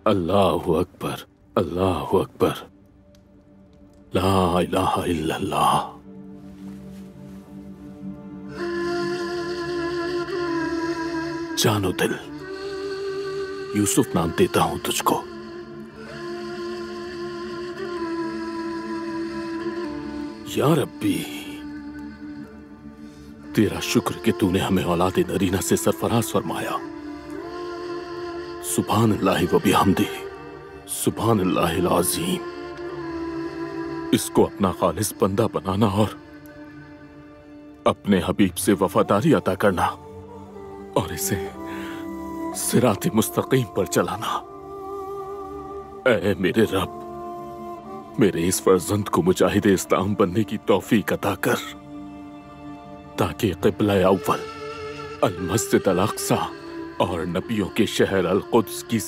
अल्लाहु अकबर, अल्लाहु अकबर, ला इलाहा इल्लल्लाह। जानो दिल, यूसुफ नाम देता हूं तुझको। या रब्बी, तेरा शुक्र कि तूने हमें औलादे नरीना से सरफराज फरमाया। सुभान अल्लाहि व बिहम्दिही, सुभान अल्लाहिल अज़ीम। इसको अपना खालिस बंदा बनाना और अपने हबीब से वफादारी अता करना और इसे सिराते मुस्तकीम पर चलाना। ऐ मेरे रब, मेरे इस फर्जंद को मुजाहिदे इस्लाम बनने की तौफीक अता कर, ताकि क़िबला अव्वल अल मस्जिद अल अक़सा और नबियों के शहर अल कुद्स की